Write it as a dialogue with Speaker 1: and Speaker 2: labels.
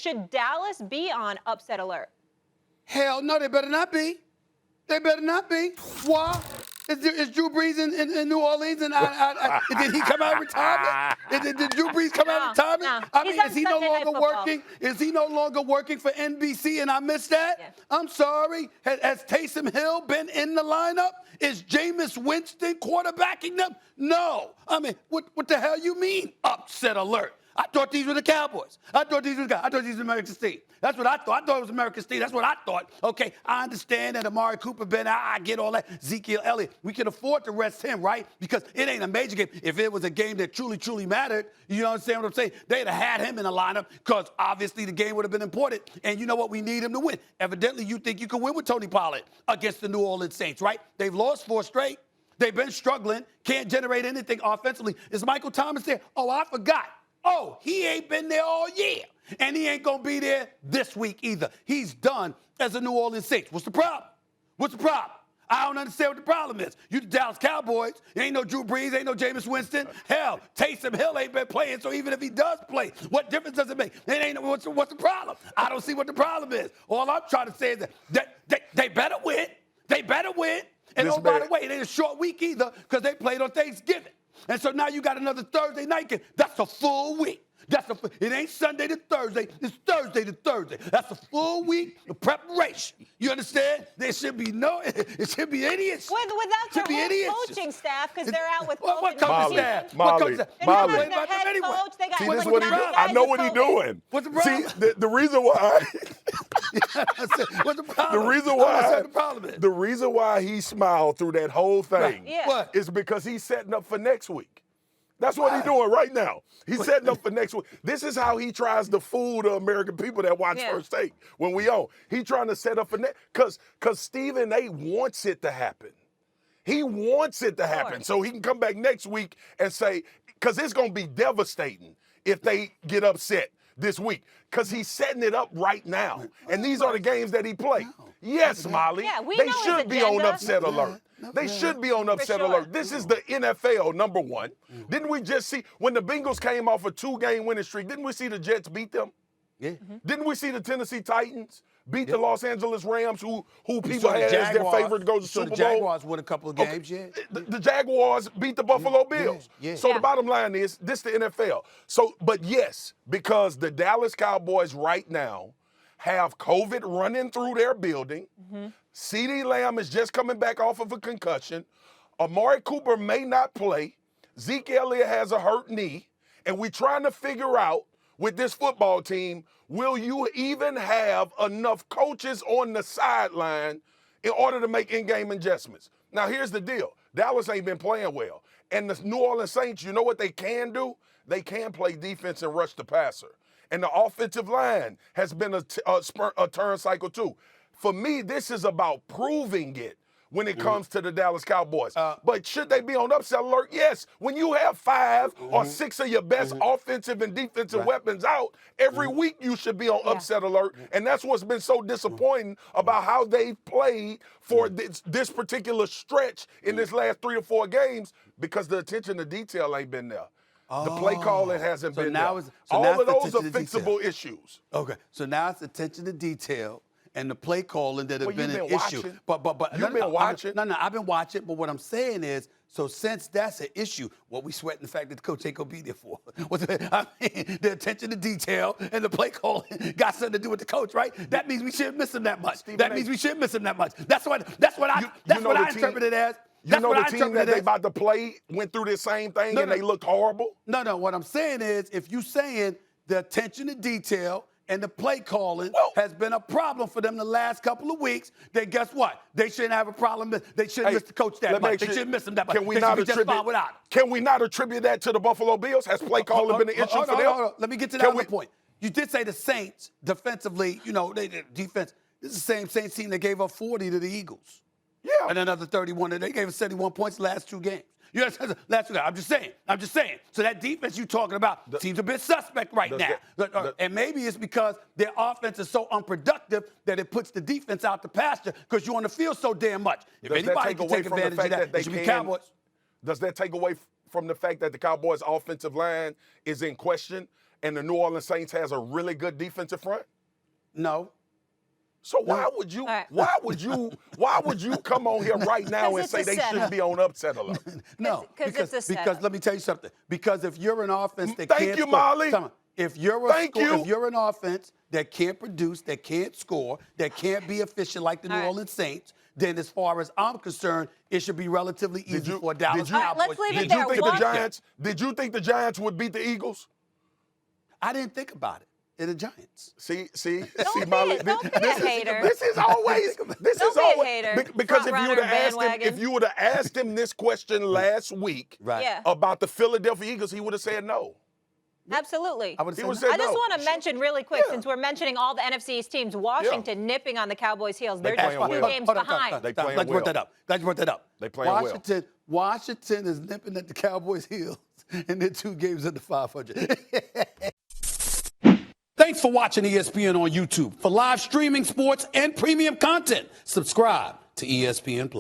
Speaker 1: Should Dallas be on upset alert?
Speaker 2: Hell no, they better not be. They better not be. Why? Is Drew Brees in New Orleans? And did he come out of retirement? Did Drew Brees come out of retirement?
Speaker 1: No.
Speaker 2: I mean, is he no longer working? Is he no longer working for NBC and I missed that?
Speaker 1: Yeah.
Speaker 2: I'm sorry. Has Taysom Hill been in the lineup? Is Jameis Winston quarterbacking them? No. I mean, what the hell you mean upset alert? I thought these were the Cowboys. I thought these were America's team. That's what I thought. I thought it was America's team. That's what I thought. Okay, I understand that Amari Cooper been out. I get all that. Ezekiel Elliott. We can afford to rest him, right? Because it ain't a major game. If it was a game that truly mattered, you understand what I'm saying? They'd have had him in the lineup because obviously the game would have been important. And you know what? We need him to win. Evidently, you think you can win with Tony Pollard against the New Orleans Saints, right? They've lost 4 straight. They've been struggling. Can't generate anything offensively. Is Michael Thomas there? Oh, I forgot. Oh, he ain't been there all year. And he ain't going to be there this week either. He's done as a New Orleans Saints. What's the problem? What's the problem? I don't understand what the problem is. You the Dallas Cowboys. Ain't no Drew Brees. Ain't no Jameis Winston. Hell, Taysom Hill ain't been playing, so even if he does play, what difference does it make? It ain't, what's the problem? I don't see what the problem is. All I'm trying to say is that they better win. They better win. And oh, by the way, it ain't a short week either because they played on Thanksgiving. And so now you got another Thursday night game. That's a full week. It ain't Sunday to Thursday. It's Thursday to Thursday. That's a full week of preparation. You understand? There should be it should be idiots.
Speaker 1: Without their whole coaching staff, because they're out with COVID.
Speaker 2: What coaching staff?
Speaker 3: Molly.
Speaker 1: See,
Speaker 3: this is what he do. I know what he's doing.
Speaker 2: What's the problem?
Speaker 3: See, the reason why.
Speaker 2: What's the problem?
Speaker 3: The reason why he smiled through that whole thing
Speaker 1: What?
Speaker 3: is because he's setting up for next week. That's what he's doing right now. He's setting up for next week. This is how he tries to fool the American people that watch First Take when we on. He trying to set up for next, because Stephen A. wants it to happen. He wants it to happen so he can come back next week and say, because it's going to be devastating if they get upset this week, because he's setting it up right now. And these are the games that he played. Yes, Molly, they should be on upset alert. They should be on upset alert. This is the NFL, number one. Didn't we just see, when the Bengals came off a 2-game winning streak, didn't we see the Jets beat them? Yeah. Didn't we see the Tennessee Titans beat the Los Angeles Rams, who people had as their favorite to go to the Super Bowl?
Speaker 2: The Jaguars won a couple of games,
Speaker 3: The Jaguars beat the Buffalo Bills. So the bottom line is, this is the NFL. So, but yes, because the Dallas Cowboys right now have COVID running through their building. CeeDee Lamb is just coming back off of a concussion. Amari Cooper may not play. Zeke Elliott has a hurt knee. And we're trying to figure out with this football team, will you even have enough coaches on the sideline in order to make in-game adjustments? Now, here's the deal. Dallas ain't been playing well. And the New Orleans Saints, you know what they can do? They can play defense and rush the passer. And the offensive line has been a turn cycle too. For me, this is about proving it when it comes to the Dallas Cowboys. But should they be on upset alert? Yes. When you have 5 or 6 of your best offensive and defensive weapons out, every week you should be on upset alert. And that's what's been so disappointing about how they've played for this particular stretch in this last 3 or 4 games, because the attention to detail ain't been there. The play calling hasn't been there. All of those are fixable issues.
Speaker 2: Okay, so now it's attention to detail and the play calling that have been an issue. But
Speaker 3: you've been watching.
Speaker 2: I've been watching. But what I'm saying is, so since that's an issue, what we sweating the fact that the coach ain't gonna be there for? The attention to detail and the play calling got something to do with the coach, right? That means we shouldn't miss him that much. That means we shouldn't miss him that much. That's what I interpret it as.
Speaker 3: You know the team that they about to play went through this same thing and they looked horrible?
Speaker 2: No. What I'm saying is, if you're saying the attention to detail and the play calling has been a problem for them the last couple of weeks, then guess what? They shouldn't have a problem. They shouldn't miss the coach that much. They shouldn't miss him that much.
Speaker 3: Can we not attribute that to the Buffalo Bills? Has play calling been an issue for them?
Speaker 2: Let me get to that other point. You did say the Saints defensively, defense. This is the same Saints team that gave up 40 to the Eagles.
Speaker 3: Yeah.
Speaker 2: And another 31. They gave us 71 points the last 2 games. Last 2 games. I'm just saying. So that defense you're talking about seems a bit suspect right now. And maybe it's because their offense is so unproductive that it puts the defense out the pasture because you're on the field so damn much. If anybody can take advantage of that, it should be Cowboys.
Speaker 3: Does that take away from the fact that the Cowboys' offensive line is in question and the New Orleans Saints has a really good defensive front?
Speaker 2: No.
Speaker 3: So why would you come on here right now and say they shouldn't be on upset alert?
Speaker 2: No,
Speaker 1: it's a setup.
Speaker 2: because let me tell you something. Because if you're an offense that
Speaker 3: Thank
Speaker 2: can't
Speaker 3: you,
Speaker 2: score,
Speaker 3: Molly.
Speaker 2: if you're an offense that can't produce, that can't score, that can't be efficient like the New Orleans Saints, then as far as I'm concerned, it should be relatively easy for Dallas Cowboys.
Speaker 1: Let's leave it
Speaker 3: Did
Speaker 1: there.
Speaker 3: Did you think the Giants would beat the Eagles?
Speaker 2: I didn't think about it. They're the Giants.
Speaker 3: See,
Speaker 1: Don't
Speaker 3: Molly.
Speaker 1: be a hater.
Speaker 3: This is always.
Speaker 1: Don't be a hater.
Speaker 3: Because
Speaker 1: Front-runner
Speaker 3: if you would have asked him this question last week about the Philadelphia Eagles, he would have said no.
Speaker 1: Absolutely.
Speaker 2: I would have
Speaker 1: I
Speaker 2: said
Speaker 1: just
Speaker 2: no.
Speaker 1: want to mention really quick, since we're mentioning all the NFC East teams, Washington nipping on the Cowboys' heels. They're just two games behind.
Speaker 3: They playing
Speaker 2: Glad you brought that up. Glad you brought that up.
Speaker 3: They playing well.
Speaker 2: Washington is nipping at the Cowboys' heels, and they're 2 games under 500. Thanks for watching ESPN on YouTube. For live streaming sports and premium content, subscribe to ESPN+.